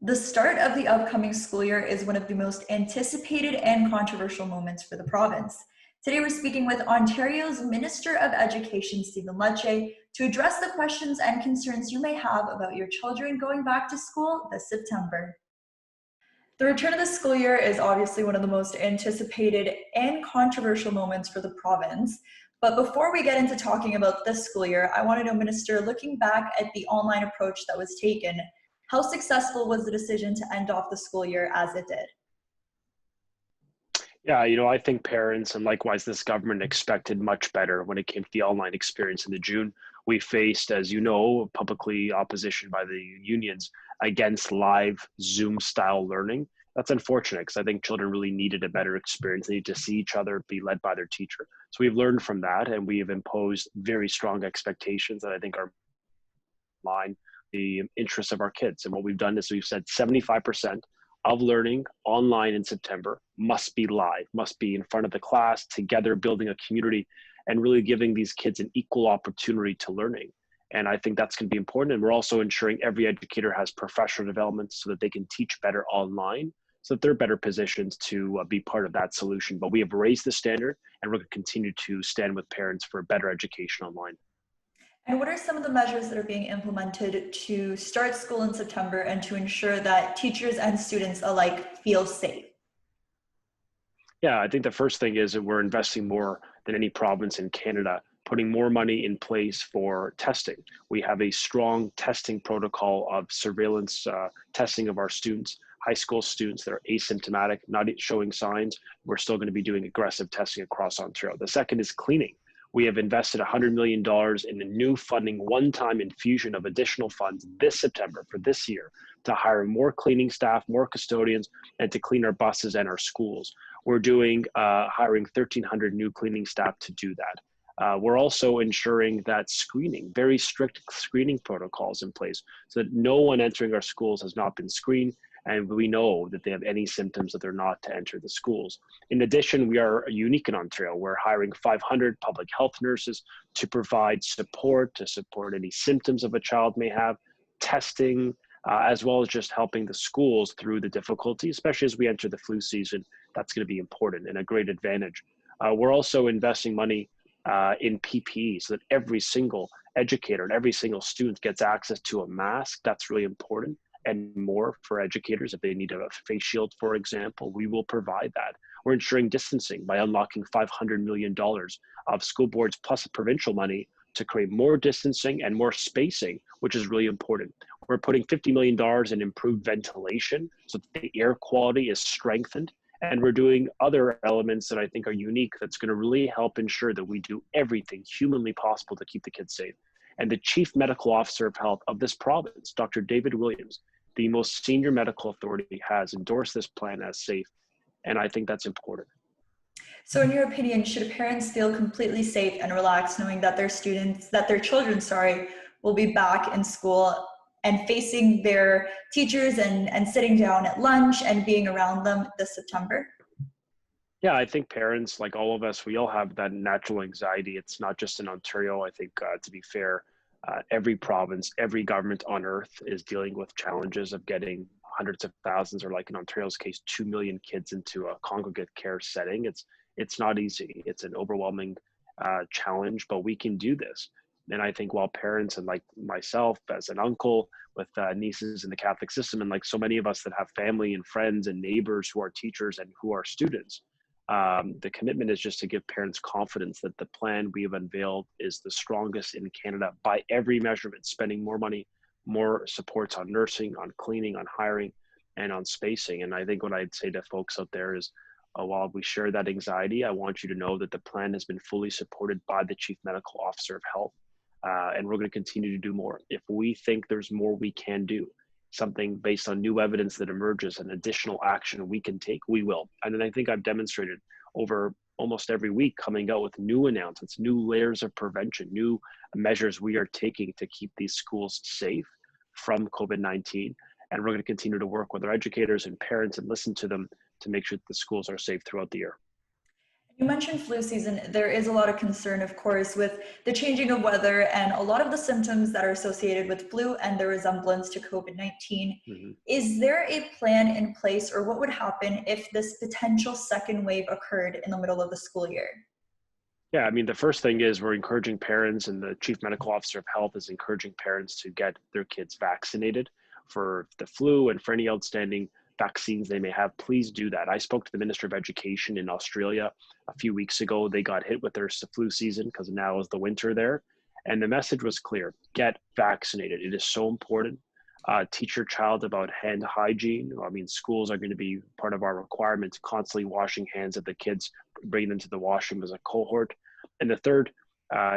The start of the upcoming school year is one of the most anticipated and controversial moments for the province. Today we're speaking with Ontario's Minister of Education, Stephen Lecce, to address the questions and concerns you may have about your children going back to school this September. The return of the school year is obviously one of the most anticipated and controversial moments for the province. But before we get into talking about this school year, I want to know, Minister, looking back at the online approach that was taken, how successful was the decision to end off the school year as it did? Yeah, I think parents and likewise this government expected much better when it came to the online experience in the June. We faced, as you know, publicly opposition by the unions against live Zoom style learning. That's unfortunate because I think children really needed a better experience. They need to see each other, be led by their teacher. So we've learned from that and we have imposed very strong expectations that I think are in line the interests of our kids. And what we've done is we've said 75% of learning online in September must be live, must be in front of the class, together building a community and really giving these kids an equal opportunity to learning. And I think that's going to be important. And we're also ensuring every educator has professional development so that they can teach better online, so that they're better positioned to be part of that solution. But we have raised the standard and we're going to continue to stand with parents for better education online. And what are some of the measures that are being implemented to start school in September and to ensure that teachers and students alike feel safe? Yeah, I think the first thing is that we're investing more than any province in Canada, putting more money in place for testing. We have a strong testing protocol of surveillance testing of our students, high school students that are asymptomatic, not showing signs. We're still going to be doing aggressive testing across Ontario. The second is cleaning. We have invested $100 million in a new funding, one-time infusion of additional funds this September for this year to hire more cleaning staff, more custodians, and to clean our buses and our schools. We're doing hiring 1,300 new cleaning staff to do that. We're also ensuring that screening, very strict screening protocols in place so that no one entering our schools has not been screened and we know that they have any symptoms that they're not to enter the schools. In addition, we are unique in Ontario. We're hiring 500 public health nurses to provide support, to support any symptoms of a child may have, testing, as well as just helping the schools through the difficulty, especially as we enter the flu season. That's going to be important and a great advantage. We're also investing money in PPE so that every single educator and every single student gets access to a mask. That's really important. And more for educators. If they need a face shield, for example, we will provide that. We're ensuring distancing by unlocking $500 million of school boards plus provincial money to create more distancing and more spacing, which is really important. We're putting $50 million in improved ventilation so that the air quality is strengthened. And we're doing other elements that I think are unique that's going to really help ensure that we do everything humanly possible to keep the kids safe. And the Chief Medical Officer of Health of this province, Dr. David Williams, the most senior medical authority, has endorsed this plan as safe. And I think that's important. So in your opinion, should parents feel completely safe and relaxed knowing that their children, will be back in school and facing their teachers and sitting down at lunch and being around them this September? Yeah, I think parents, like all of us, we all have that natural anxiety. It's not just in Ontario. I think, to be fair, every province, every government on earth is dealing with challenges of getting hundreds of thousands, or like in Ontario's case, 2 million kids into a congregate care setting. It's not easy. It's an overwhelming challenge, but we can do this. And I think while parents and like myself as an uncle with nieces in the Catholic system, and like so many of us that have family and friends and neighbors who are teachers and who are students, the commitment is just to give parents confidence that the plan we have unveiled is the strongest in Canada by every measurement, spending more money, more supports on nursing, on cleaning, on hiring, and on spacing. And I think what I'd say to folks out there is, while we share that anxiety, I want you to know that the plan has been fully supported by the Chief Medical Officer of Health, and we're going to continue to do more. If we think there's more we can do, something based on new evidence that emerges, an additional action we can take, we will. And then I think I've demonstrated over almost every week coming out with new announcements, new layers of prevention, new measures we are taking to keep these schools safe from COVID-19. And we're going to continue to work with our educators and parents and listen to them to make sure that the schools are safe throughout the year. You mentioned flu season. There is a lot of concern, of course, with the changing of weather and a lot of the symptoms that are associated with flu and their resemblance to COVID-19. Mhm. Is there a plan in place, or what would happen if this potential second wave occurred in the middle of the school year? Yeah, I mean, the first thing is we're encouraging parents, and the chief medical officer of health is encouraging parents to get their kids vaccinated for the flu and for any outstanding vaccines they may have. Please do that. I spoke to the Minister of Education in Australia a few weeks ago. They got hit with their flu season because now is the winter there. And the message was clear: get vaccinated. It is so important. Teach your child about hand hygiene. I mean, schools are going to be part of our requirements, constantly washing hands of the kids, bringing them to the washroom as a cohort. And the third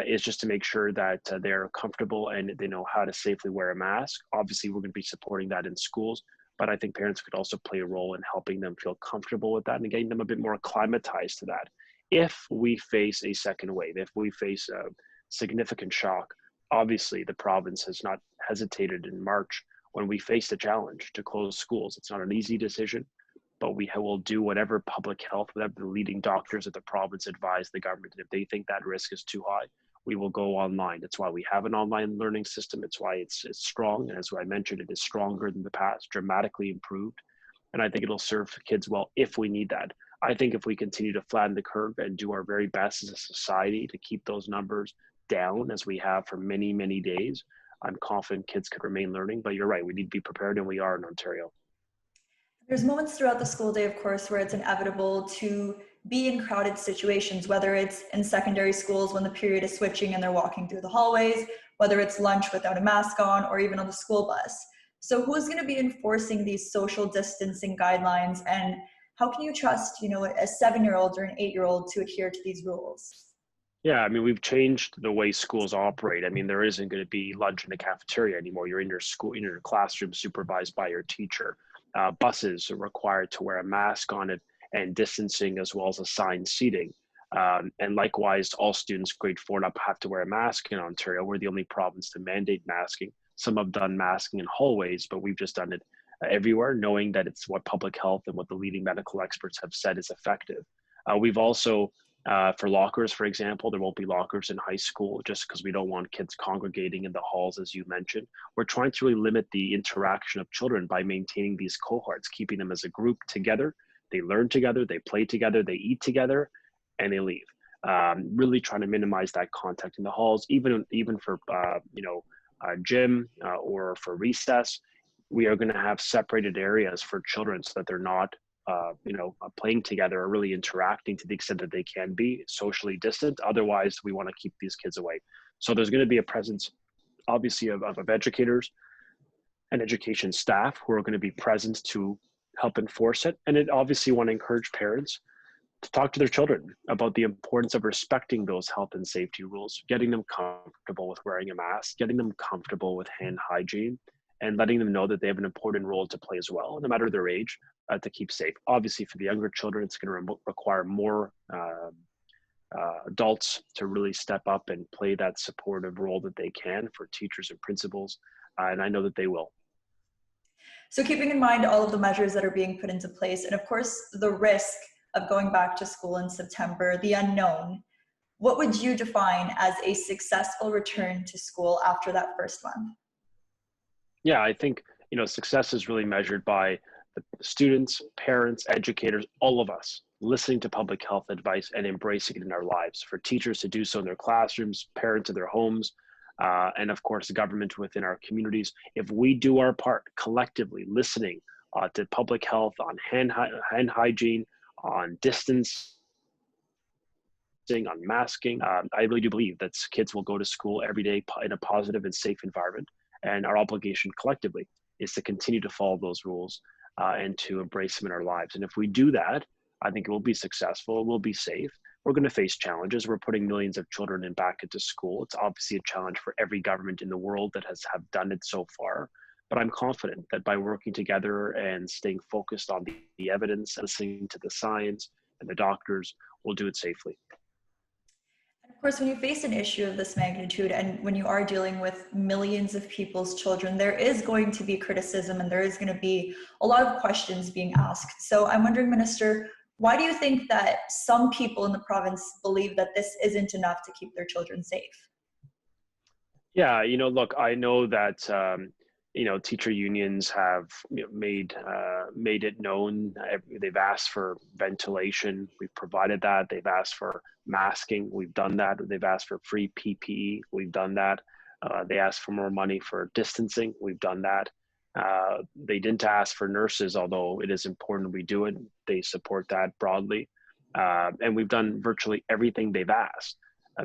is just to make sure that they're comfortable and they know how to safely wear a mask. Obviously, we're going to be supporting that in schools, but I think parents could also play a role in helping them feel comfortable with that and getting them a bit more acclimatized to that. If we face a second wave, if we face a significant shock, obviously the province has not hesitated in March when we faced a challenge to close schools. It's not an easy decision, but we will do whatever public health, whatever the leading doctors of the province advise the government. And if they think that risk is too high, we will go online. That's why we have an online learning system. It's why it's strong. And as I mentioned, it is stronger than the past, dramatically improved. And I think it'll serve kids well if we need that. I think if we continue to flatten the curve and do our very best as a society to keep those numbers down as we have for many, many days, I'm confident kids could remain learning. But you're right, we need to be prepared, and we are in Ontario. There's moments throughout the school day, of course, where it's inevitable to be in crowded situations, whether it's in secondary schools when the period is switching and they're walking through the hallways, whether it's lunch without a mask on, or even on the school bus. So who's going to be enforcing these social distancing guidelines, and how can you trust, a 7-year-old or an 8-year-old to adhere to these rules? Yeah, I mean, we've changed the way schools operate. I mean, there isn't going to be lunch in the cafeteria anymore. You're in your school, in your classroom, supervised by your teacher. Buses are required to wear a mask on it, and distancing, as well as assigned seating. And likewise, all students grade 4 and up have to wear a mask in Ontario. We're the only province to mandate masking. Some have done masking in hallways, but we've just done it everywhere, knowing that it's what public health and what the leading medical experts have said is effective. We've also for lockers, for example, there won't be lockers in high school just because we don't want kids congregating in the halls, as you mentioned. We're trying to really limit the interaction of children by maintaining these cohorts, keeping them as a group together. They learn together, they play together, they eat together, and they leave. Really trying to minimize that contact in the halls, even for gym or for recess. We are going to have separated areas for children so that they're not playing together or really interacting to the extent that they can be socially distant. Otherwise, we want to keep these kids away. So there's going to be a presence, obviously, of educators and education staff who are going to be present to help enforce it. And it obviously want to encourage parents to talk to their children about the importance of respecting those health and safety rules, getting them comfortable with wearing a mask, getting them comfortable with hand hygiene, and letting them know that they have an important role to play as well, no matter their age, to keep safe. Obviously, for the younger children, it's going to require more adults to really step up and play that supportive role that they can for teachers and principals, and I know that they will. So keeping in mind all of the measures that are being put into place, and of course, the risk of going back to school in September, the unknown, what would you define as a successful return to school after that first month? Yeah, I think, success is really measured by the students, parents, educators, all of us listening to public health advice and embracing it in our lives. For teachers to do so in their classrooms, parents in their homes, and of course, the government within our communities. If we do our part collectively, listening to public health on hand hygiene, on distance, on masking, I really do believe that kids will go to school every day in a positive and safe environment. And our obligation collectively is to continue to follow those rules and to embrace them in our lives. And if we do that, I think it will be successful, we'll be safe. We're going to face challenges. We're putting millions of children back into school. It's obviously a challenge for every government in the world that have done it so far. But I'm confident that by working together and staying focused on the evidence, listening to the science and the doctors, we'll do it safely. Of course, when you face an issue of this magnitude and when you are dealing with millions of people's children, there is going to be criticism and there is going to be a lot of questions being asked. So I'm wondering, Minister, Why do you think that some people in the province believe that this isn't enough to keep their children safe? Yeah, look, I know that teacher unions have made it known. They've asked for ventilation. We've provided that. They've asked for masking. We've done that. They've asked for free PPE. We've done that. They asked for more money for distancing. We've done that. They didn't ask for nurses, although it is important we do it. They support that broadly, and we've done virtually everything they've asked.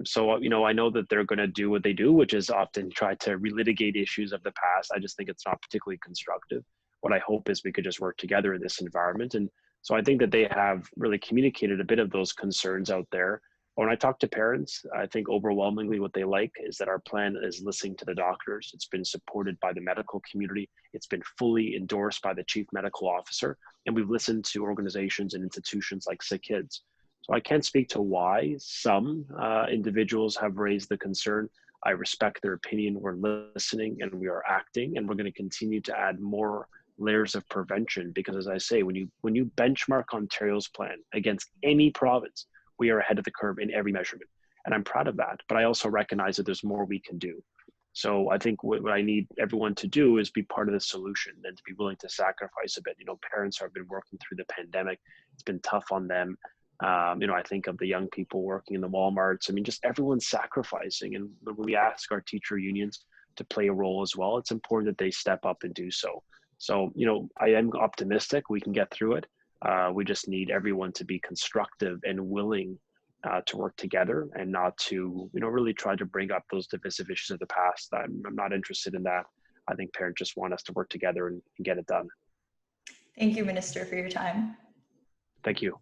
So, I know that they're going to do what they do, which is often try to relitigate issues of the past. I just think it's not particularly constructive. What I hope is we could just work together in this environment. And so I think that they have really communicated a bit of those concerns out there. When I talk to parents, I think overwhelmingly what they like is that our plan is listening to the doctors. It's been supported by the medical community. It's been fully endorsed by the chief medical officer. And we've listened to organizations and institutions like Sick Kids. So I can't speak to why some individuals have raised the concern. I respect their opinion. We're listening and we are acting, and we're going to continue to add more layers of prevention because, as I say, when you benchmark Ontario's plan against any province, we are ahead of the curve in every measurement. And I'm proud of that. But I also recognize that there's more we can do. So I think what I need everyone to do is be part of the solution and to be willing to sacrifice a bit. Parents have been working through the pandemic. It's been tough on them. I think of the young people working in the Walmarts. Just everyone's sacrificing. And when we ask our teacher unions to play a role as well, it's important that they step up and do so. So, I am optimistic we can get through it. We just need everyone to be constructive and willing to work together and not to, really try to bring up those divisive issues of the past. I'm not interested in that. I think parents just want us to work together and get it done. Thank you, Minister, for your time. Thank you.